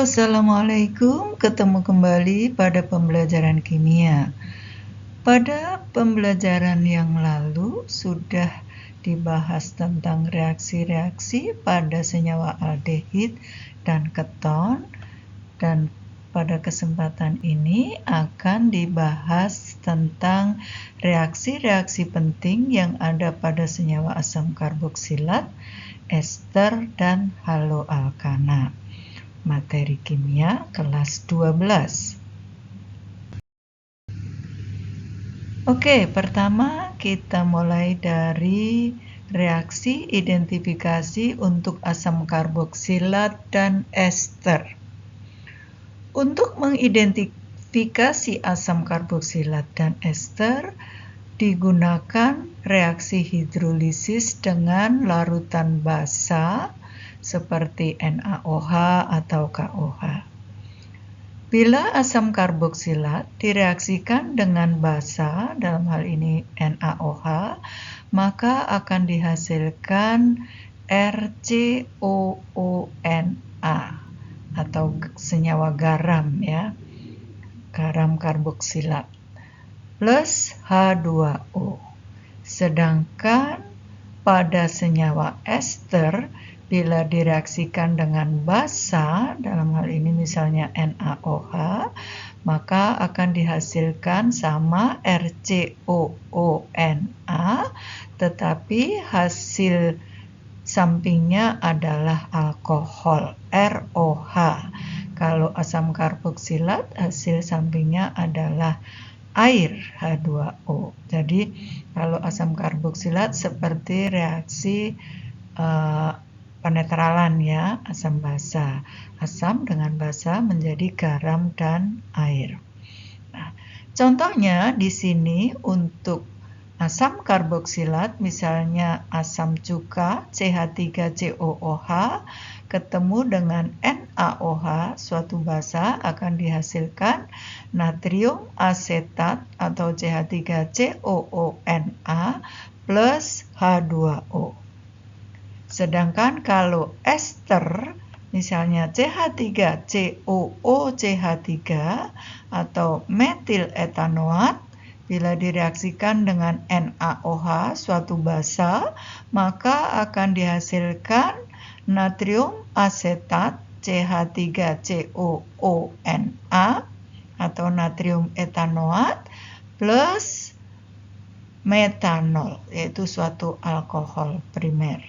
Assalamualaikum, ketemu kembali pada pembelajaran kimia. Pada pembelajaran yang lalu sudah dibahas tentang reaksi-reaksi pada senyawa aldehid dan keton, dan pada kesempatan ini akan dibahas tentang reaksi-reaksi penting yang ada pada senyawa asam karboksilat, ester, dan haloalkana. Materi kimia kelas 12. Oke, pertama kita mulai dari reaksi identifikasi untuk asam karboksilat dan ester. Untuk mengidentifikasi asam karboksilat dan ester digunakan reaksi hidrolisis dengan larutan basa seperti NaOH atau KOH. Bila asam karboksilat direaksikan dengan basa, dalam hal ini NaOH, maka akan dihasilkan RCOONa atau senyawa garam ya, garam karboksilat plus H2O. Sedangkan pada senyawa ester bila direaksikan dengan basa, dalam hal ini misalnya NaOH, maka akan dihasilkan sama RCOONa, tetapi hasil sampingnya adalah alkohol, ROH. Kalau asam karboksilat, hasil sampingnya adalah air, H2O. Jadi kalau asam karboksilat seperti reaksi penetralan ya, asam basa. Asam dengan basa menjadi garam dan air. Nah, contohnya di sini untuk asam karboksilat, misalnya asam cuka CH3COOH ketemu dengan NaOH, suatu basa, akan dihasilkan natrium asetat atau CH3COONa plus H2O. Sedangkan kalau ester, misalnya CH3COOCH3 atau metil etanoat, bila direaksikan dengan NaOH, suatu basa, maka akan dihasilkan natrium asetat CH3COONa atau natrium etanoat plus metanol, yaitu suatu alkohol primer.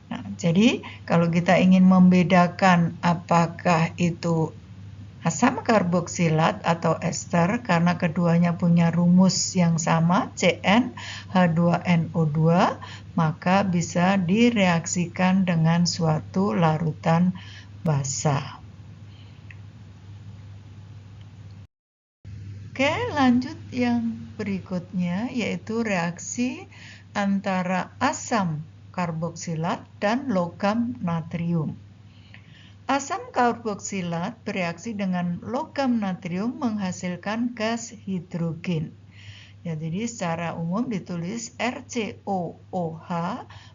Nah, jadi kalau kita ingin membedakan apakah itu asam karboksilat atau ester, karena keduanya punya rumus yang sama, CnH2NO2, maka bisa direaksikan dengan suatu larutan basa. Oke, lanjut yang berikutnya, yaitu reaksi antara asam karboksilat dan logam natrium. Asam karboksilat bereaksi dengan logam natrium menghasilkan gas hidrogen. Ya, jadi secara umum ditulis RCOOH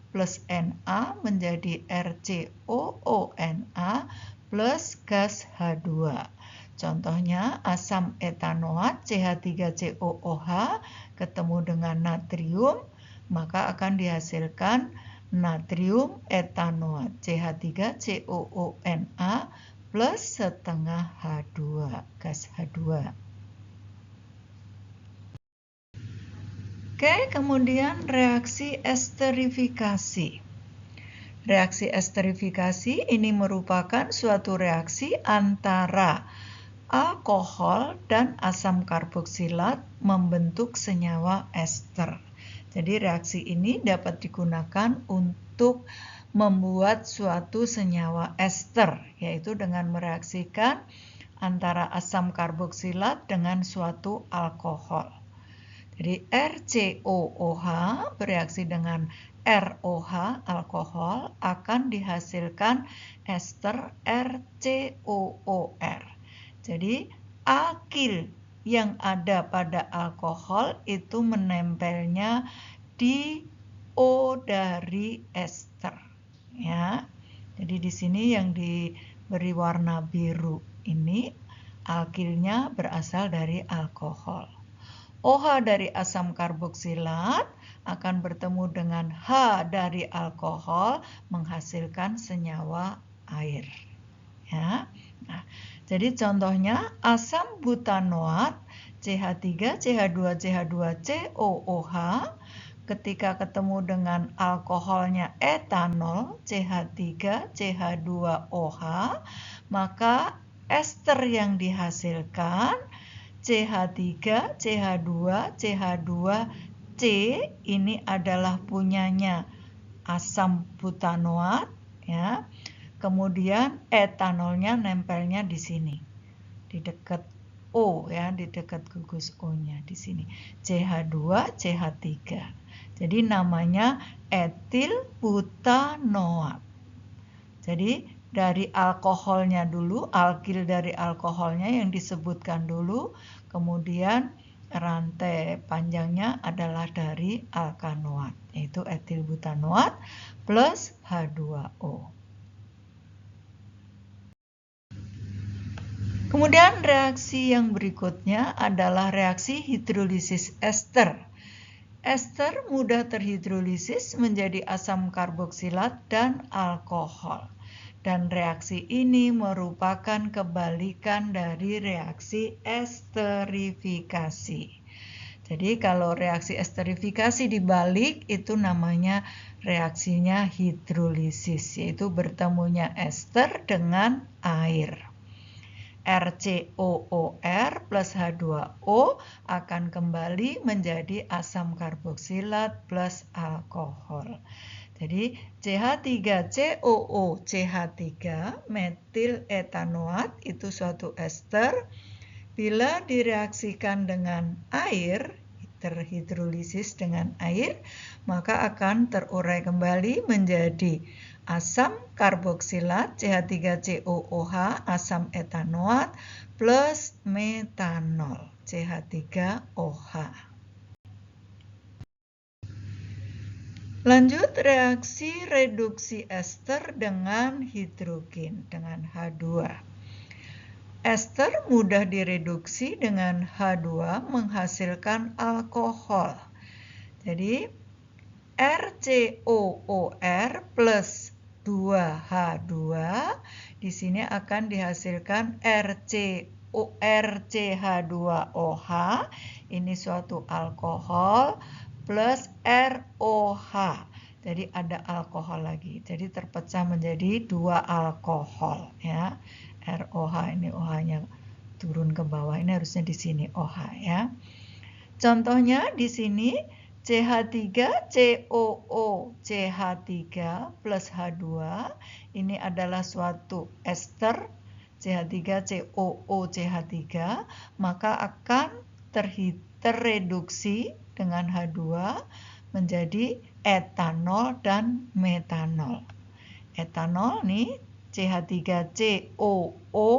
plus Na menjadi RCOONa plus gas H2. Contohnya asam etanoat CH3COOH ketemu dengan natrium, maka akan dihasilkan natrium etanoat CH3COONa plus setengah H2, gas H2. Oke, kemudian reaksi esterifikasi. Reaksi esterifikasi ini merupakan suatu reaksi antara alkohol dan asam karboksilat membentuk senyawa ester. Jadi reaksi ini dapat digunakan untuk membuat suatu senyawa ester, yaitu dengan mereaksikan antara asam karboksilat dengan suatu alkohol. Jadi RCOOH bereaksi dengan ROH, alkohol, akan dihasilkan ester RCOOR. Jadi alkil yang ada pada alkohol itu menempelnya di O dari ester ya. Jadi di sini yang beri warna biru ini alkilnya berasal dari alkohol. OH dari asam karboksilat akan bertemu dengan H dari alkohol menghasilkan senyawa air. Ya. Nah, jadi contohnya asam butanoat CH3, CH2, CH2, COOH ketika ketemu dengan alkoholnya etanol CH3, CH2OH, maka ester yang dihasilkan CH3, CH2, CH2C ini adalah punyanya asam butanoat ya. Kemudian etanolnya nempelnya di sini. Di dekat O ya, di dekat gugus O-nya di sini. CH2, CH3. Jadi namanya etil butanoat. Jadi dari alkoholnya dulu, alkil dari alkoholnya yang disebutkan dulu, kemudian rantai panjangnya adalah dari alkanoat, yaitu etil butanoat plus H2O. Kemudian reaksi yang berikutnya adalah reaksi hidrolisis ester. Ester mudah terhidrolisis menjadi asam karboksilat dan alkohol. Dan reaksi ini merupakan kebalikan dari reaksi esterifikasi. Jadi kalau reaksi esterifikasi dibalik itu namanya reaksinya hidrolisis, yaitu bertemunya ester dengan air. RCOOR plus H2O akan kembali menjadi asam karboksilat plus alkohol. Jadi CH3COO CH3 metil etanoat itu suatu ester. Bila direaksikan dengan air, terhidrolisis dengan air, maka akan terurai kembali menjadi asam karboksilat CH3COOH asam etanoat plus metanol CH3OH. Lanjut reaksi reduksi ester dengan hidrogen dengan H2. Ester mudah direduksi dengan H2 menghasilkan alkohol. Jadi RCOOR plus 2H2 di sini akan dihasilkan RCH2OH, ini suatu alkohol plus ROH. Jadi ada alkohol lagi. Jadi terpecah menjadi 2 alkohol ya. ROH ini OH-nya turun ke bawah. Ini harusnya di sini OH ya. Contohnya di sini CH3COO CH3 plus H2 ini adalah suatu ester CH3COO CH3, maka akan terreduksi dengan H2 menjadi etanol dan metanol. Etanol nih CH3COO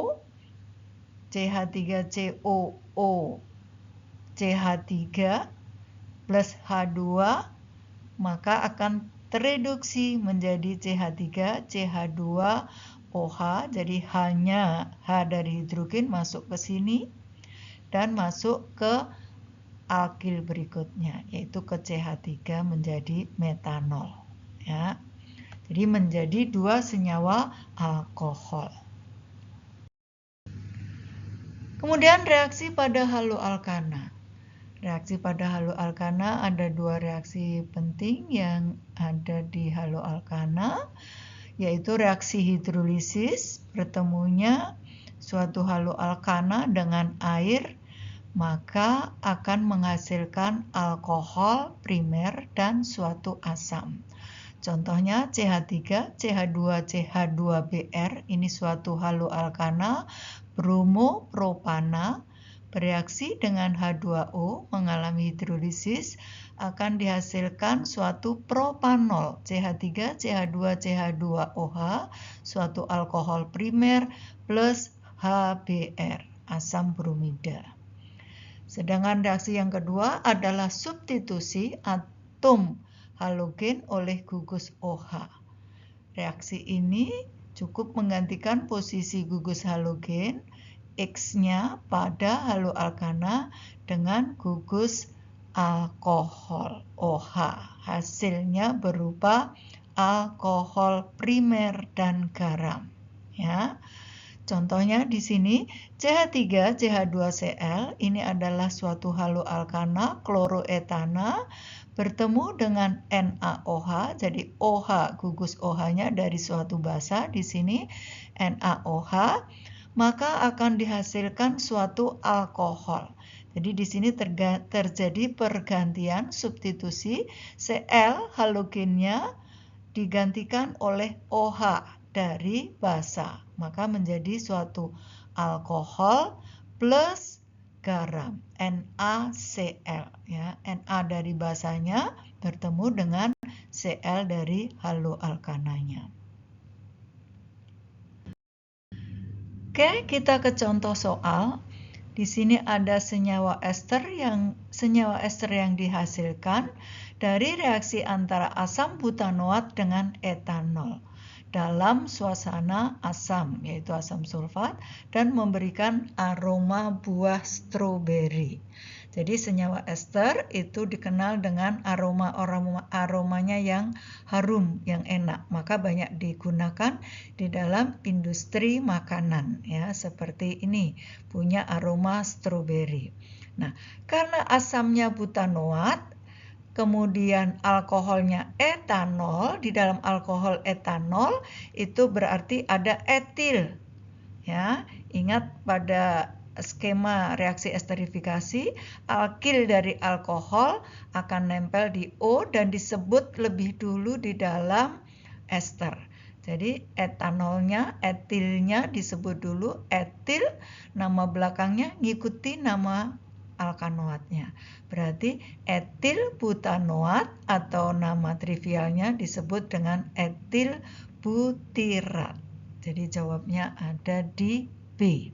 CH3COO CH3 plus H2 maka akan tereduksi menjadi CH3 CH2OH. Jadi hanya H dari hidrogen masuk ke sini dan masuk ke alkil berikutnya, yaitu ke CH3 menjadi metanol ya. Jadi menjadi 2 senyawa alkohol. Kemudian reaksi pada haloalkana. Reaksi pada haloalkana ada 2 reaksi penting yang ada di haloalkana, yaitu reaksi hidrolisis, bertemunya suatu haloalkana dengan air, maka akan menghasilkan alkohol primer dan suatu asam. Contohnya CH3, CH2, CH2Br, ini suatu haloalkana bromopropana, bereaksi dengan H2O mengalami hidrolisis akan dihasilkan suatu propanol CH3, CH2, CH2OH, suatu alkohol primer plus HBr, asam bromida. Sedangkan reaksi yang kedua adalah substitusi atom halogen oleh gugus OH. Reaksi ini Cukup menggantikan posisi gugus halogen X-nya pada haloalkana dengan gugus alkohol OH. Hasilnya berupa alkohol primer dan garam. Ya. Contohnya di sini CH3 CH2Cl ini adalah suatu haloalkana kloroetana bertemu dengan NaOH. Jadi OH gugus OH-nya dari suatu basa di sini NaOH, maka akan dihasilkan suatu alkohol. Jadi di sini terjadi pergantian substitusi Cl halogennya digantikan oleh OH dari basa, maka menjadi suatu alkohol plus garam NaCl, ya. Na dari basanya bertemu dengan Cl dari haloalkananya. Oke, kita ke contoh soal. Di sini ada senyawa ester yang dihasilkan dari reaksi antara asam butanoat dengan etanol dalam suasana asam, yaitu asam sulfat, dan memberikan aroma buah stroberi. Jadi senyawa ester itu dikenal dengan aromanya yang harum, yang enak, maka banyak digunakan di dalam industri makanan, ya, seperti ini, punya aroma stroberi. Nah, karena asamnya butanoat, kemudian alkoholnya etanol, di dalam alkohol etanol itu berarti ada etil. Ya, ingat pada skema reaksi esterifikasi, alkil dari alkohol akan nempel di O dan disebut lebih dulu di dalam ester. Jadi etanolnya, etilnya disebut dulu etil, nama belakangnya ngikuti nama alkanoatnya. Berarti etil butanoat atau nama trivialnya disebut dengan etil butirat. Jadi jawabnya ada di B.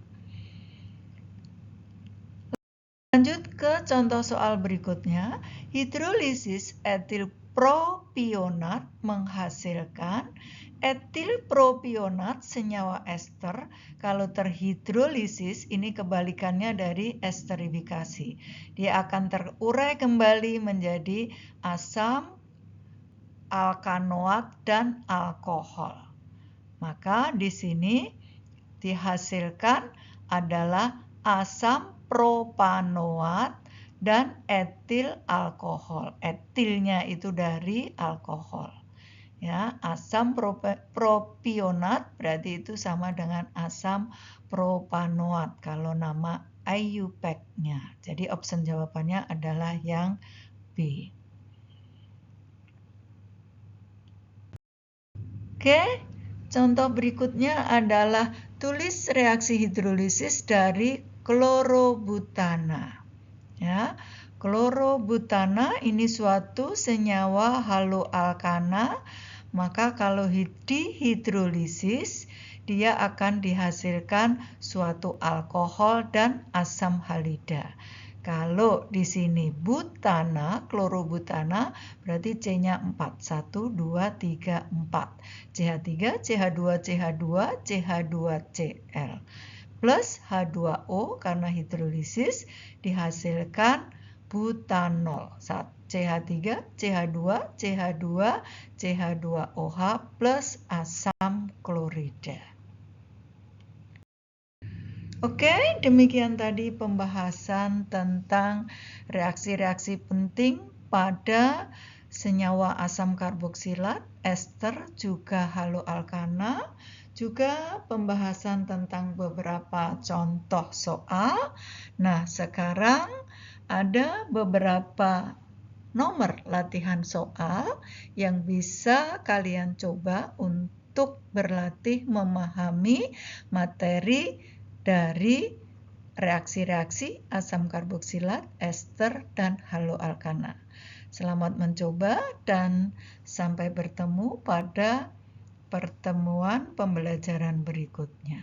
Lanjut ke contoh soal berikutnya. Hidrolisis etil propionat menghasilkan etil propionat senyawa ester. Kalau terhidrolisis ini kebalikannya dari esterifikasi. Dia akan terurai kembali menjadi asam, alkanoat, dan alkohol. Maka di sini dihasilkan adalah asam propanoat dan etil alkohol. Etilnya itu dari alkohol. Ya, asam propionat berarti itu sama dengan asam propanoat kalau nama IUPAC-nya. Jadi option jawabannya adalah yang B. Oke, contoh berikutnya adalah tulis reaksi hidrolisis dari klorobutana. Ya, klorobutana ini suatu senyawa haloalkana, maka kalau dihidrolisis dia akan dihasilkan suatu alkohol dan asam halida. Kalau di sini butana, klorobutana, berarti C-nya 4. 1, 2, 3, 4. CH3, CH2, CH2, CH2Cl. Plus H2O karena hidrolisis dihasilkan butanol. CH3, CH2, CH2, CH2OH plus asam klorida. Oke, demikian tadi pembahasan tentang reaksi-reaksi penting pada senyawa asam karboksilat, ester, juga haloalkana. Juga pembahasan tentang beberapa contoh soal. Nah, sekarang ada beberapa nomor latihan soal yang bisa kalian coba untuk berlatih memahami materi dari reaksi-reaksi asam karboksilat, ester, dan haloalkana. Selamat mencoba dan sampai bertemu pada pertemuan pembelajaran berikutnya.